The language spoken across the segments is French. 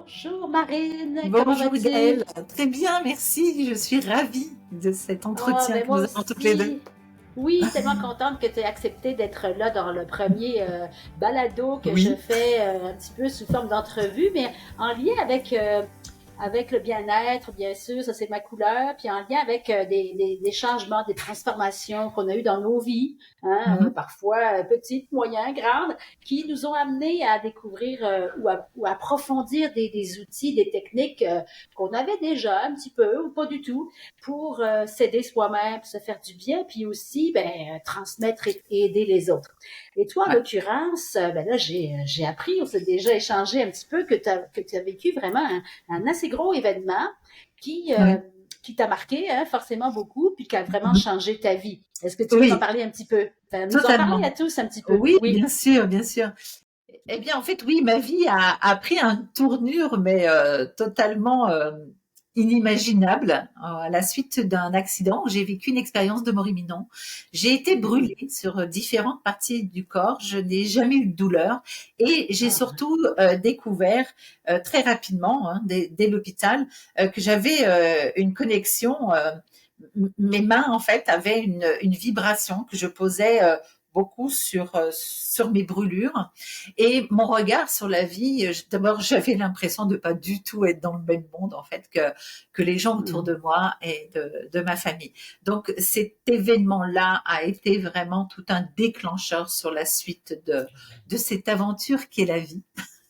Bonjour Marine, comment Bonjour vas-tu? Gaëlle, très bien, merci. Je suis ravie de cet Oh, entretien ben que moi nous avons toutes les deux. aussi. Oui, tellement contente que tu aies accepté d'être là dans le premier balado que je Oui, fais un petit peu sous forme d'entrevue, mais en lien avec le bien-être, bien sûr, ça c'est ma couleur, puis en lien avec des changements, des transformations qu'on a eues dans nos vies, hein, mhm, parfois petites, moyennes, grandes, qui nous ont amenés à découvrir ou à approfondir des outils, des techniques qu'on avait déjà un petit peu ou pas du tout pour s'aider soi-même, se faire du bien, puis aussi transmettre et aider les autres. Et toi, en ouais, l'occurrence, ben là, j'ai appris, on s'est déjà échangé un petit peu que tu as vécu vraiment un assez gros événement qui, euh, oui, qui t'a marqué forcément beaucoup, puis qui a vraiment mhm, changé ta vie. Est-ce que tu veux m'en oui, parler un petit peu? Enfin, nous en parler à totalement. tous un petit peu. Oui, Oui. bien sûr, bien sûr. Eh bien, en fait, oui, ma vie a pris une tournure, mais totalement inimaginable à la suite d'un accident. J'ai vécu une expérience de mort imminente. J'ai été Mhm. brûlée sur différentes parties du corps. Je n'ai jamais eu de douleur et j'ai Ah, surtout découvert très rapidement, hein, dès l'hôpital, que j'avais une connexion. Mes mains, en fait, avaient une vibration que je posais beaucoup sur mes brûlures et mon regard sur la vie. D'abord, j'avais l'impression de pas du tout être dans le même monde en fait que les gens autour mhm. de moi et de ma famille. Donc cet événement-là a été vraiment tout un déclencheur sur la suite de cette aventure qui est la vie,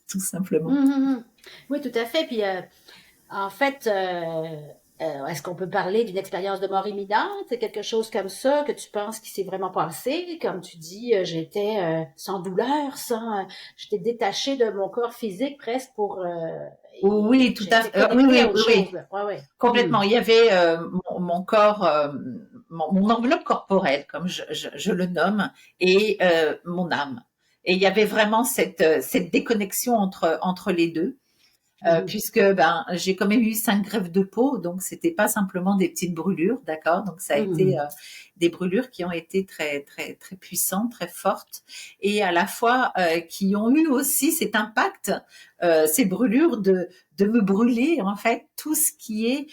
tout simplement. Mhm. Oui, tout à fait. Puis en fait, est-ce qu'on peut parler d'une expérience de mort imminente? C'est quelque chose comme ça que tu penses qui s'est vraiment passé? Comme tu dis, j'étais sans douleur, j'étais détachée de mon corps physique presque Oui, et tout à j'étais fait. Oui, connectée à oui, autre oui, chose, oui. là. Ouais, ouais. Complètement. Il y avait mon corps, mon enveloppe corporelle, comme je le nomme, et mon âme. Et il y avait vraiment cette déconnexion entre les deux. Mhm. Puisque ben j'ai quand même eu 5 greffes de peau, donc c'était pas simplement des petites brûlures, d'accord. Donc ça a été Mhm. des brûlures qui ont été très très très puissantes, très fortes, et à la fois qui ont eu aussi cet impact, ces brûlures de me brûler en fait tout ce qui est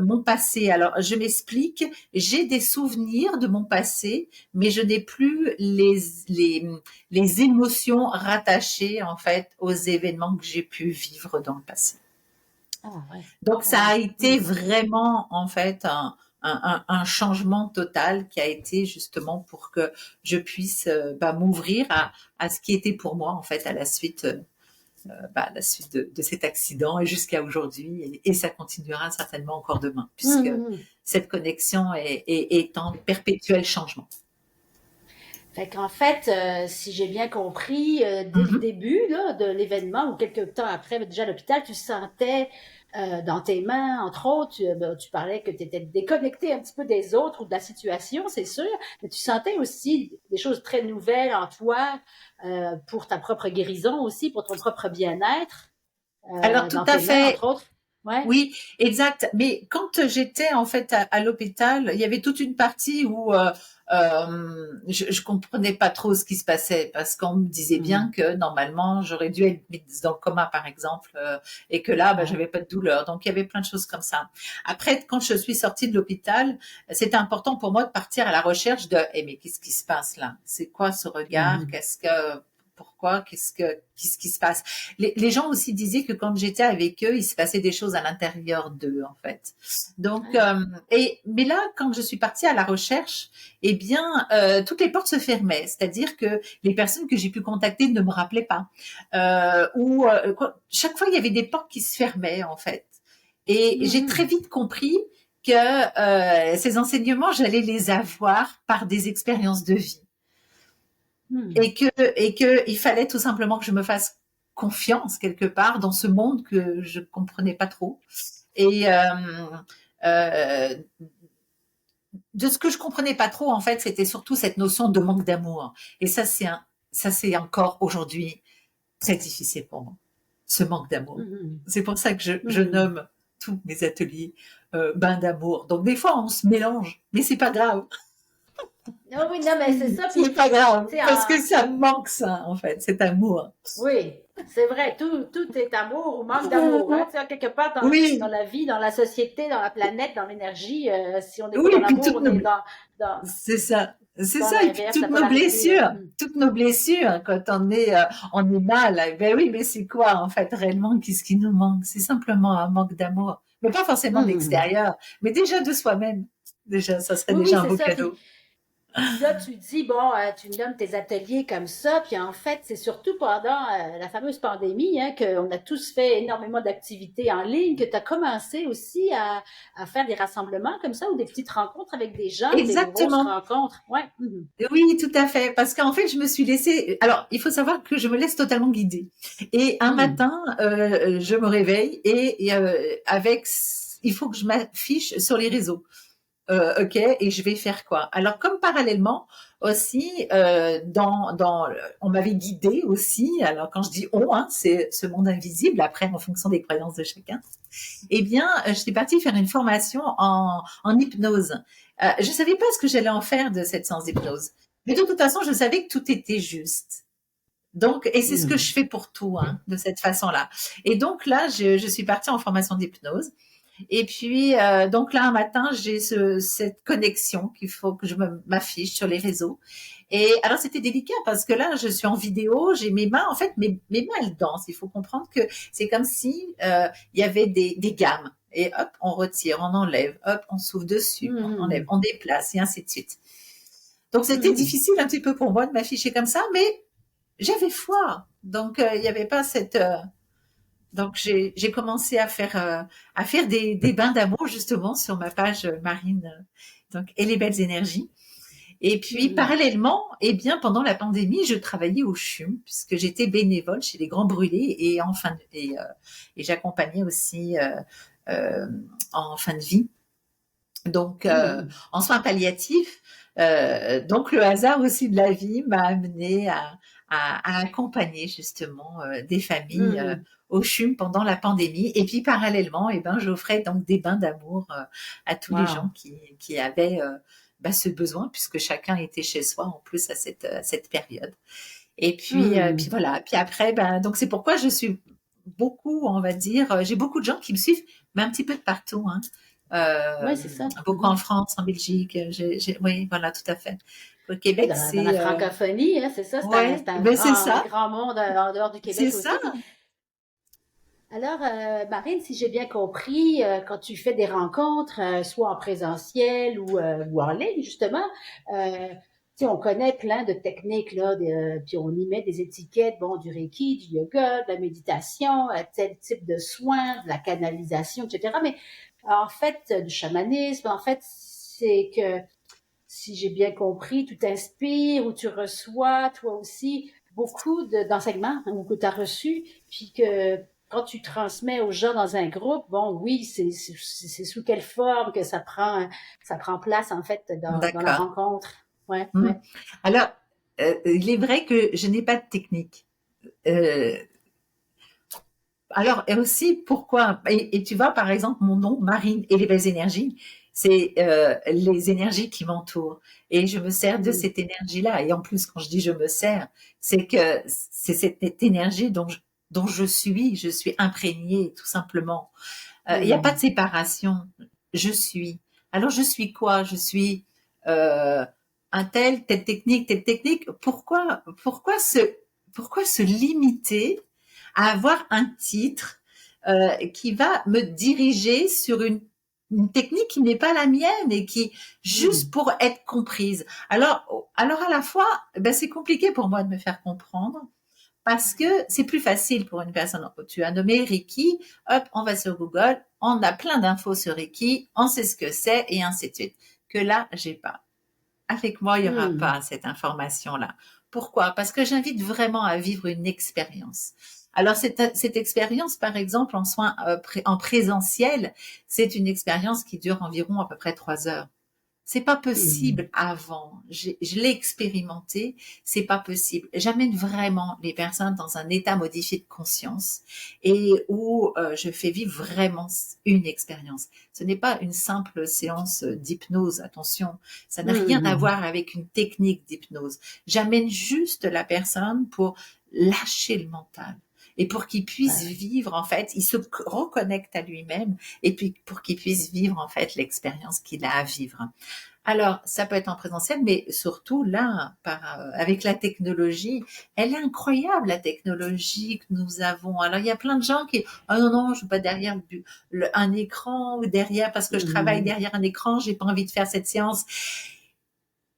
mon passé. Alors je m'explique, j'ai des souvenirs de mon passé, mais je n'ai plus les émotions rattachées en fait aux événements que j'ai pu vivre dans le passé. Ah ouais. Donc Ah ça a ouais. été Mhm. vraiment en fait un changement total qui a été justement pour que je puisse m'ouvrir à ce qui était pour moi en fait à la suite de cet accident et jusqu'à aujourd'hui et ça continuera certainement encore demain puisque Mhm. cette connexion est en perpétuel changement. Fait qu'en fait, si j'ai bien compris, dès le Mhm. début là, de l'événement ou quelques temps après, déjà à l'hôpital, tu sentais dans tes mains, entre autres, tu parlais que tu étais déconnecté un petit peu des autres ou de la situation, c'est sûr, mais tu sentais aussi des choses très nouvelles en toi pour ta propre guérison aussi, pour ton propre bien-être, Alors tout dans à tes mains, fait. entre autres. Ouais. Oui, exact. Mais quand j'étais en fait à l'hôpital, il y avait toute une partie où je comprenais pas trop ce qui se passait parce qu'on me disait bien Mhm. que normalement j'aurais dû être mise dans le coma par exemple et que là Ouais. j'avais pas de douleur. Donc il y avait plein de choses comme ça. Après quand je suis sortie de l'hôpital, c'était important pour moi de partir à la recherche de mais qu'est-ce qui se passe là? C'est quoi ce regard? Mhm. Qu'est-ce que pourquoi? Qu'est-ce qui se passe? Les gens aussi disaient que quand j'étais avec eux, il se passait des choses à l'intérieur d'eux, en fait. Donc, Ah. mais là, quand je suis partie à la recherche, eh bien, toutes les portes se fermaient. C'est-à-dire que les personnes que j'ai pu contacter ne me rappelaient pas. Chaque fois, il y avait des portes qui se fermaient, en fait. Et j'ai très Mhm. vite compris que ces enseignements, j'allais les avoir par des expériences de vie Mhm. et que il fallait tout simplement que je me fasse confiance quelque part dans ce monde que je comprenais pas trop et euh, de ce que je comprenais pas trop en fait c'était surtout cette notion de manque d'amour et ça c'est encore aujourd'hui très difficile pour moi ce manque d'amour Mhm. c'est pour ça que je Mhm. nomme tous mes ateliers bains d'amour donc des fois on se mélange mais c'est pas grave Ah oui, non, mais c'est ça. c'est Puis, pas grave tu sais, parce que ça me manque ça en fait cet amour. oui. C'est vrai, tout est amour ou manque d'amour. Hein? Tu sais, quelque part dans Oui, la vie, dans la société, dans la planète, dans l'énergie, si on n'est pas oui, dans et puis l'amour, on est dans, c'est ça, c'est dans ça, et puis l'inverse, la polarité. toutes nos blessures, quand on est mal, ben oui, mais c'est quoi en fait réellement, qu'est-ce qui nous manque? C'est simplement un manque d'amour, mais pas forcément de Hum. l'extérieur, mais déjà de soi-même. Déjà, ça serait Oui, oui, déjà un c'est beau ça. Puis cadeau. là, tu dis, bon, tu nommes tes ateliers comme ça, puis en fait, c'est surtout pendant la fameuse pandémie hein, qu'on a tous fait énormément d'activités en ligne, que tu as commencé aussi à faire des rassemblements comme ça ou des petites rencontres avec des gens ou des grosses Exactement. rencontres. Ouais. Mhm. Oui, tout à fait. Parce qu'en fait, je me suis laissée. Alors, il faut savoir que je me laisse totalement guider. Et un Mhm. matin, je me réveille avec, il faut que je m'affiche sur les réseaux. Ok, et je vais faire quoi? Alors, comme parallèlement aussi, on m'avait guidé aussi. Alors, quand je dis on, hein, c'est ce monde invisible. Après, en fonction des croyances de chacun. Eh bien, j'étais partie faire une formation en hypnose. Je savais pas ce que j'allais en faire de cette séance d'hypnose. Mais de toute façon, je savais que tout était juste. Donc, et c'est ce que Mhm. je fais pour tout, hein, de cette façon-là. Et donc là, je suis partie en formation d'hypnose. Et puis, donc là, un matin, j'ai cette connexion qu'il faut que je m'affiche sur les réseaux. Et alors, c'était délicat parce que là, je suis en vidéo, j'ai mes mains, en fait, mes mains, elles dansent. Il faut comprendre que c'est comme si il y avait des gammes. Et hop, on retire, on enlève, hop, on souffle dessus, on enlève, Mhm. on déplace, et ainsi de suite. Donc, c'était Mhm. difficile un petit peu pour moi de m'afficher comme ça, mais j'avais foi. Donc, il n'y avait pas cette... donc j'ai commencé à faire des bains d'amour justement sur ma page Marine donc et les belles énergies. Et puis Mhm. parallèlement, eh bien pendant la pandémie, je travaillais au CHUM puisque j'étais bénévole chez les Grands Brûlés et j'accompagnais aussi euh, en fin de vie. Donc Mhm. en soins palliatifs. Donc le hasard aussi de la vie m'a amené à accompagner justement des familles Mhm. au CHUM pendant la pandémie. Et puis parallèlement, eh ben, j'offrais donc des bains d'amour à tous les gens Wow. qui avaient ce besoin, puisque chacun était chez soi en plus à cette période. Et puis Mhm. voilà. Puis après, ben, donc c'est pourquoi je suis beaucoup, on va dire, j'ai beaucoup de gens qui me suivent, mais un petit peu de partout. Hein. Oui, c'est ça. Beaucoup en Mhm. France, en Belgique. Oui, voilà, tout à fait. Au Oui, Québec, dans la c'est francophonie, hein, c'est ça, ouais, c'est ben c'est un ça, grand monde en dehors du c'est Québec ça. aussi. Puis, alors, Marine, si j'ai bien compris, quand tu fais des rencontres, soit en présentiel ou en ligne, justement, tu sais, on connaît plein de techniques, là, puis on y met des étiquettes, bon, du Reiki, du yoga, de la méditation, tel type de soins, de la canalisation, etc. Mais en fait, du chamanisme, en fait, c'est que si j'ai bien compris, tu t'inspires ou tu reçois toi aussi beaucoup d'enseignements hein, ou que tu as reçus, puis que quand tu transmets aux gens dans un groupe, bon, oui, c'est sous quelle forme que ça prend place en fait dans la D'accord. rencontre. Ouais, Hmm. ouais. Alors, il est vrai que je n'ai pas de technique. Euh, alors, et aussi, pourquoi et tu vois, par exemple, mon nom, Marine et les belles énergies, c'est les énergies qui m'entourent. Et je me sers de Mm, cette énergie-là. Et en plus, quand je dis je me sers, c'est que c'est cette énergie dont je suis imprégnée, tout simplement. Il n'y a pas de mm, séparation. Je suis. Alors, je suis quoi? Je suis euh, telle technique, telle technique. Pourquoi se limiter à avoir un titre qui va me diriger sur une technique qui n'est pas la mienne et qui juste mm, pour être comprise. Alors à la fois, ben c'est compliqué pour moi de me faire comprendre parce que c'est plus facile pour une personne. Tu as nommé Reiki, hop, on va sur Google, on a plein d'infos sur Reiki, on sait ce que c'est et ainsi de suite. Que là, j'ai pas. Avec moi, il y aura mm, pas cette information-là. Pourquoi? Parce que j'invite vraiment à vivre une expérience. Alors cette expérience, par exemple, en soins en présentiel, c'est une expérience qui dure environ à peu près 3 heures. C'est pas mm, possible avant. Je l'ai expérimenté. C'est pas possible. J'amène vraiment les personnes dans un état modifié de conscience et où je fais vivre vraiment une expérience. Ce n'est pas une simple séance d'hypnose. Attention, ça n'a rien à mm, voir avec une technique d'hypnose. J'amène juste la personne pour lâcher le mental. et pour qu'il puisse Ouais. vivre, en fait, il se reconnecte à lui-même et puis pour qu'il puisse vivre, en fait, l'expérience qu'il a à vivre. Alors, ça peut être en présentiel, mais surtout là, avec la technologie, elle est incroyable, la technologie que nous avons. Alors, il y a plein de gens qui, ah non, non, je veux pas derrière un écran ou derrière, parce que je travaille Mhm. derrière un écran, j'ai pas envie de faire cette séance.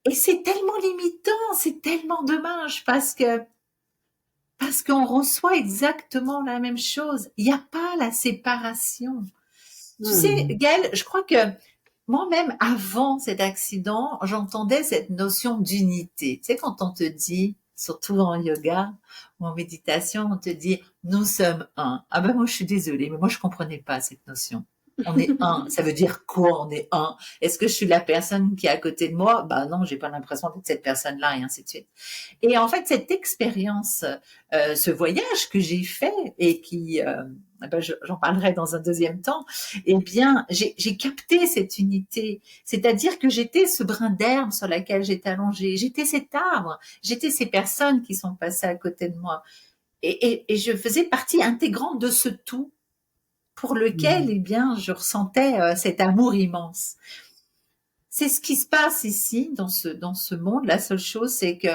Et c'est tellement limitant, c'est tellement dommage parce qu'on reçoit exactement la même chose. Il n'y a pas la séparation. Tu sais, Mhm. Gaëlle, je crois que moi-même, avant cet accident, j'entendais cette notion d'unité. Tu sais, quand on te dit, surtout en yoga ou en méditation, on te dit, nous sommes un. Ah ben moi, je suis désolée, mais moi, je comprenais pas cette notion. On est un. Ça veut dire quoi, on est un? Est-ce que je suis la personne qui est à côté de moi? Bah non, j'ai pas l'impression d'être cette personne-là, et ainsi de suite. Et en fait, cette expérience, ce voyage que j'ai fait et qui, ben, j'en parlerai dans un deuxième temps, eh bien, j'ai capté cette unité. C'est-à-dire que j'étais ce brin d'herbe sur laquelle j'étais allongée, j'étais cet arbre, j'étais ces personnes qui sont passées à côté de moi. Et je faisais partie intégrante de ce tout pour lequel, Mhm. eh bien, je ressentais cet amour immense. C'est ce qui se passe ici, dans ce monde. La seule chose, c'est que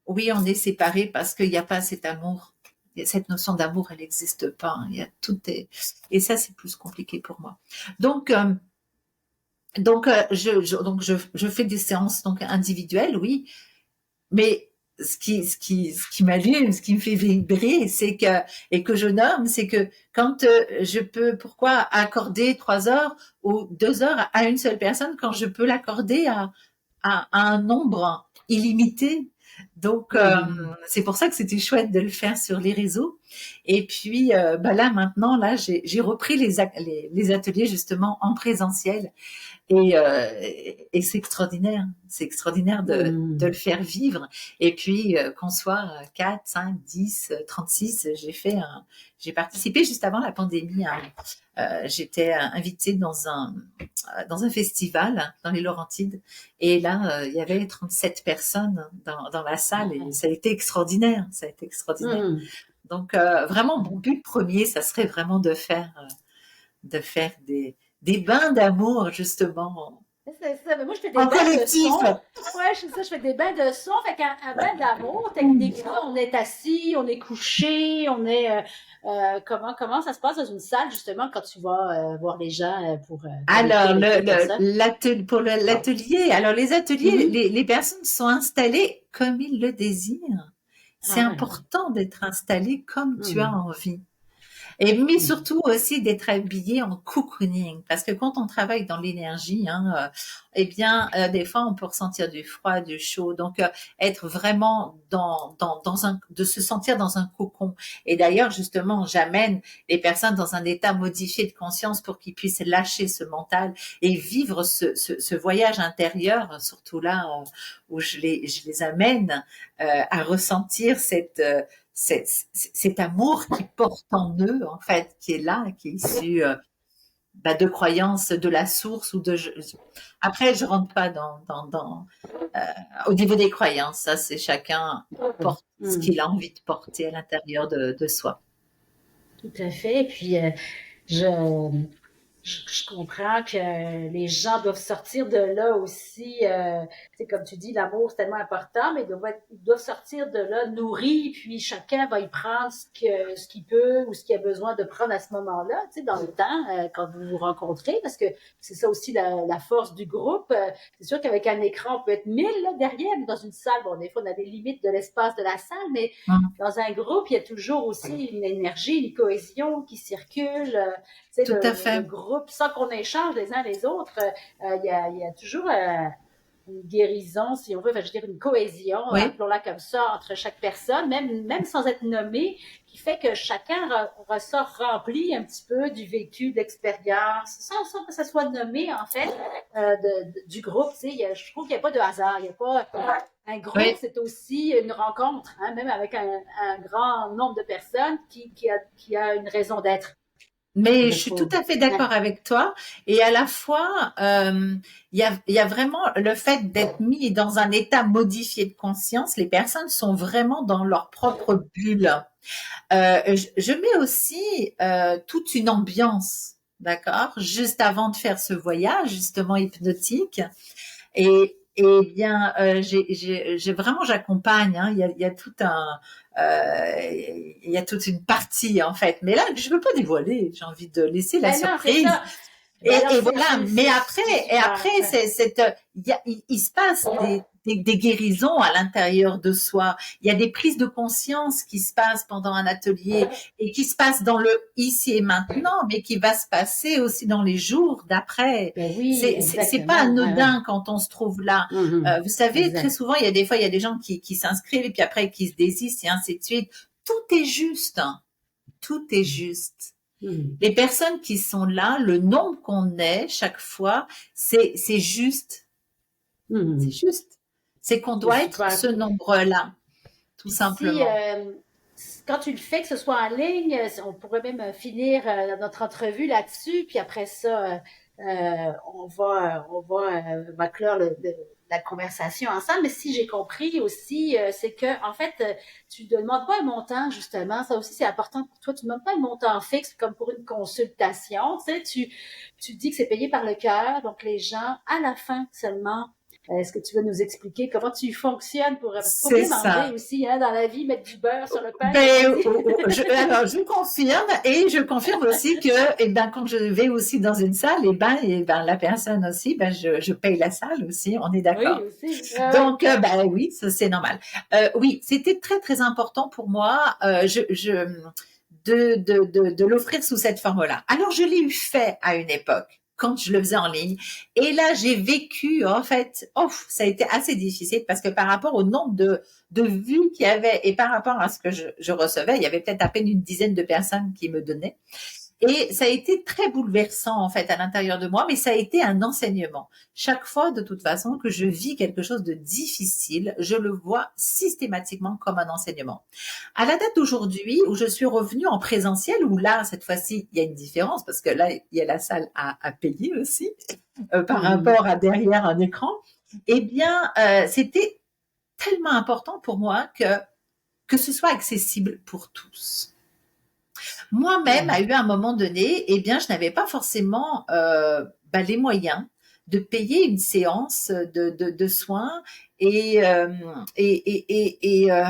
oui, on est séparés parce qu'il n'y a pas cet amour. Cette notion d'amour, elle n'existe pas. Hein. Il y a tout est... Et ça, c'est plus compliqué pour moi. Donc, je fais des séances donc individuelles, oui, mais ce qui m'allume, ce qui me fait vibrer, c'est que, et que je nomme, c'est que quand je peux, pourquoi accorder 3 heures ou 2 heures à une seule personne quand je peux l'accorder à un nombre illimité. Donc, Mhm. c'est pour ça que c'était chouette de le faire sur les réseaux. Et puis, bah là, maintenant, là, j'ai repris les ateliers justement en présentiel. Et c'est extraordinaire. C'est extraordinaire de le Mhm. faire vivre. Et puis, qu'on soit 4, 5, 10, 36, j'ai participé juste avant la pandémie. J'étais invitée dans un festival dans les Laurentides. Et là, il y avait 37 personnes dans la salle et Ouais. ça a été extraordinaire. Ça a été extraordinaire. Mhm. Donc, vraiment, mon but premier, ça serait vraiment de faire des bains d'amour, justement, C'est ça. Mais moi, je fais des en bains de collectif. son. Ouais, je fais ça, je fais des bains de son. Fait qu'un un bain d'amour, techniquement, on est assis, on est couché, on est. Comment ça se passe dans une salle, justement, quand tu vas voir les gens pour connecter Alors, avec eux comme ça? l'atelier, alors les ateliers, Mhm. les personnes sont installées comme ils le désirent. C'est Ah ouais. important d'être installé comme tu as Mhm. envie. Et mais Mhm. surtout aussi d'être habillé en cocooning, parce que quand on travaille dans l'énergie, eh bien, des fois on peut ressentir du froid, du chaud, donc être vraiment de se sentir dans un cocon. Et d'ailleurs, justement, j'amène les personnes dans un état modifié de conscience pour qu'ils puissent lâcher ce mental et vivre ce voyage intérieur, surtout là où je les amène à ressentir cet amour qui porte en eux, en fait, qui est là, qui est issu bah, de croyances de la source ou de. Après, je rentre pas euh, au niveau des croyances. Ça, c'est chacun porte ce Mhm. qu'il a envie de porter à l'intérieur de soi. Tout à fait. Et puis, je, je comprends que les gens doivent sortir de là aussi. C'est comme tu dis, l'amour c'est tellement important, mais ils doivent sortir de là nourris, puis chacun va y prendre ce qu'il peut ou ce qu'il a besoin de prendre à ce moment-là, tu sais, dans le temps, quand vous vous rencontrez, parce que c'est ça aussi la force du groupe. C'est sûr qu'avec un écran, on peut être 1000 là, derrière, mais dans une salle, bon, des fois, on a des limites de l'espace de la salle, mais Hum, dans un groupe, il y a toujours aussi une énergie, une cohésion qui circule. Tu sais, tout à le fait. groupe, sans qu'on échange les uns les autres, il y a toujours une guérison, si on veut, enfin, je veux dire une cohésion, Oui. appelons-la comme ça, entre chaque personne, même sans être nommé, qui fait que chacun ressort rempli un petit peu du vécu, de l'expérience, sans que ça soit nommé, en fait, du groupe. Tu sais, je trouve qu'il n'y a pas de hasard, il n'y a pas un groupe, Oui. c'est aussi une rencontre, hein, même avec un grand nombre de personnes qui a une raison d'être, Mais je je suis tout trouve. à fait Ouais. d'accord avec toi. Et à la fois, il y a vraiment le fait d'être mis dans un état modifié de conscience. Les personnes sont vraiment dans leur propre bulle. Je mets aussi toute une ambiance, d'accord, juste avant de faire ce voyage justement hypnotique. Et bien, vraiment, j'accompagne. Hein, il y a tout il y a toute une partie en fait. Mais là, je veux pas dévoiler. J'ai envie de laisser la Ben non, c'est surprise. ça. Ben alors, Et voilà, mais c'est super. après, il se passe des guérisons à l'intérieur de soi. Il y a des prises de conscience qui se passent pendant un atelier et qui se passent dans le ici et maintenant, mais qui va se passer aussi dans les jours d'après. Ben oui, C'est pas exactement. Ouais, ouais. anodin quand on se trouve là. Mhm. Vous savez, très Exact. souvent, il y a des gens qui s'inscrivent et puis après qui se désistent et ainsi de suite. Tout est juste, hein. Tout est juste. Mhm. Les personnes qui sont là, le nombre qu'on est chaque fois, c'est juste. C'est Mhm. juste. C'est qu'on C'est doit être super. ce nombre-là, tout Puis si, simplement. quand tu le fais, que ce soit en ligne, on pourrait même finir notre entrevue là-dessus, puis après ça, on va clore la conversation ensemble. Mais si j'ai compris aussi, c'est que en fait, tu ne demandes pas un montant, justement. Ça aussi, c'est important pour toi. Tu ne demandes pas un montant fixe comme pour une consultation. Tu sais, tu dis que c'est payé par le cœur, donc les gens, à la fin seulement, est-ce que tu veux nous expliquer comment tu fonctionnes parce qu'il faut C'est bien manger ça. aussi, hein, dans la vie, mettre du beurre sur le pain, comme on Ben, dit. alors, je confirme et je confirme aussi que, eh ben, quand je vais aussi dans une salle, eh ben, la personne aussi, ben, je paye la salle aussi, on est Oui, d'accord. aussi. Ah oui. Donc, ben oui, ça c'est normal. Oui, c'était très très important pour moi de l'offrir sous cette forme-là. Alors, je l'ai eu fait à une époque quand je le faisais en ligne. Et là, j'ai vécu, en fait, ça a été assez difficile parce que par rapport au nombre de vues qu'il y avait et par rapport à ce que je recevais, il y avait peut-être à peine une dizaine de personnes qui me donnaient. Et ça a été très bouleversant en fait à l'intérieur de moi, mais ça a été un enseignement. Chaque fois, de toute façon, que je vis quelque chose de difficile, je le vois systématiquement comme un enseignement. À la date d'aujourd'hui, où je suis revenue en présentiel, où là, cette fois-ci, il y a une différence parce que là, il y a la salle à payer aussi par Mhm. rapport à derrière un écran. Eh bien, c'était tellement important pour moi que ce soit accessible pour tous. Moi-même, Ouais. à eu un moment donné, eh bien, je n'avais pas forcément les moyens de payer une séance de soins et, euh, et, et, et, et, euh,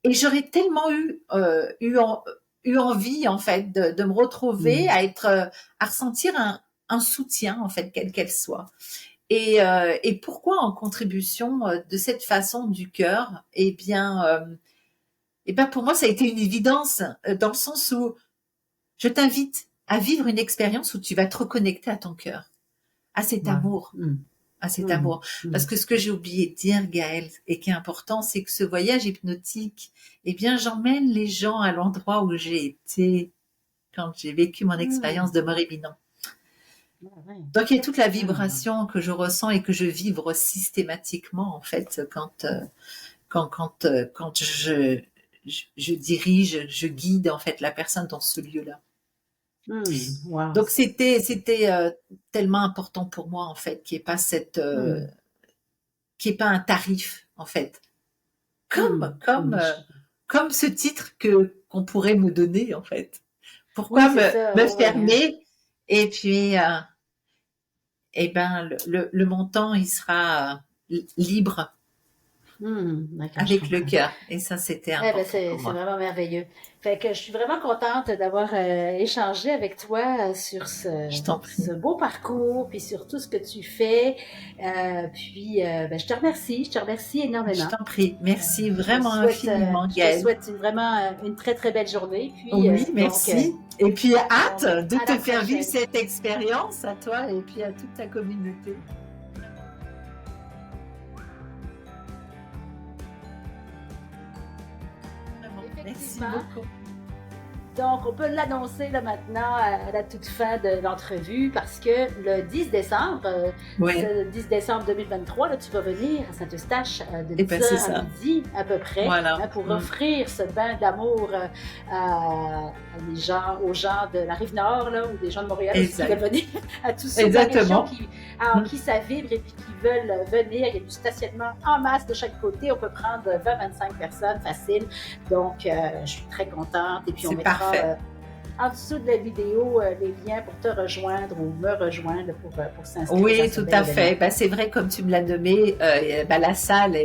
et j'aurais tellement eu envie en fait de me retrouver Mhm. à ressentir un soutien en fait quel qu'elle soit. Et pourquoi en contribution de cette façon du cœur? Eh bien, pour moi, ça a été une évidence dans le sens où je t'invite à vivre une expérience où tu vas te reconnecter à ton cœur, à cet Ouais. amour, Mhm. à cet Mhm. amour. Parce Mhm. que ce que j'ai oublié de dire, Gaëlle, et qui est important, c'est que ce voyage hypnotique, eh bien, j'emmène les gens à l'endroit où j'ai été quand j'ai vécu mon expérience Mhm. de mort imminente. Ouais, ouais. Donc, il y a toute la Mhm. vibration que je ressens et que je vibre systématiquement, en fait, quand je dirige, je guide, en fait, la personne dans ce lieu-là. Mhm. Wow. Donc c'était tellement important pour moi en fait qu'il n'y ait pas Mhm. qu'il y ait pas un tarif en fait, comme Mhm. comme Mhm. euh, comme ce titre que qu'on pourrait me donner en fait. Oui, Pourquoi c'est ça. me Oui, oui, hein. fermer et puis eh ben le montant il sera libre D'accord, je avec le comprends. cœur et ça c'était Eh ben, important pour c'est moi. vraiment merveilleux. Fait que je suis vraiment contente d'avoir échangé avec toi sur Je t'en ce prie. beau parcours, puis sur tout ce que tu fais. Ben, je te remercie Je énormément. t'en prie. Merci vraiment infiniment, Je te Gaëlle. souhaite vraiment une très très belle journée. Puis Oui, merci. Et puis, hâte donc de à te la faire vivre prochaine. cette expérience à toi et puis à toute ta communauté. Vraiment, merci Effectivement. beaucoup. Donc, on peut l'annoncer là maintenant à la toute fin de l'entrevue parce que le 10 décembre, Oui, ce 10 décembre 2023, là, tu vas venir à Saint-Eustache de et ben c'est 10 heures à ça. midi à peu près, Voilà. hein, pour offrir ce bain d'amour à aux gens de la Rive-Nord là, ou des gens de Montréal aussi qui veulent Exact. venir, à tous ceux de la région Exactement. en qui ça vibre et puis qui veulent venir. Il y a du stationnement en masse de chaque côté. On peut prendre 20-25 personnes facile. Donc, je suis très contente. Et puis, on mettra en dessous de la vidéo les liens pour te rejoindre ou me rejoindre pour s'inscrire. Oui, tout à fait. Ben, c'est vrai, comme tu me l'as nommé, la salle,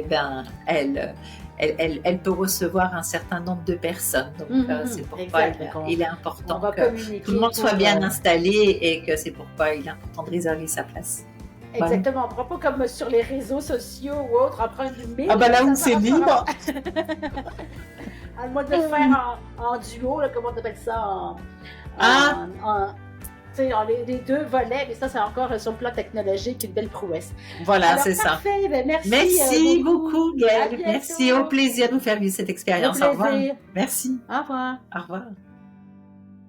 elle peut recevoir un certain nombre de personnes. Donc, c'est pourquoi il est important que tout le monde soit bien installé et que c'est pourquoi il est important de réserver sa place. Exactement. On ne prend pas comme sur les réseaux sociaux ou autres, en prendre une mille. Ah ben là où c'est libre. À moi de le faire en duo, là, comment on appelle ça, les deux volets, mais ça, c'est encore sur le plan technologique une belle prouesse. Voilà, alors, c'est parfait, ça. Ben, merci beaucoup, Gaëlle. Merci, au plaisir de nous faire vivre cette expérience. Au revoir. Merci. Au revoir. Au revoir.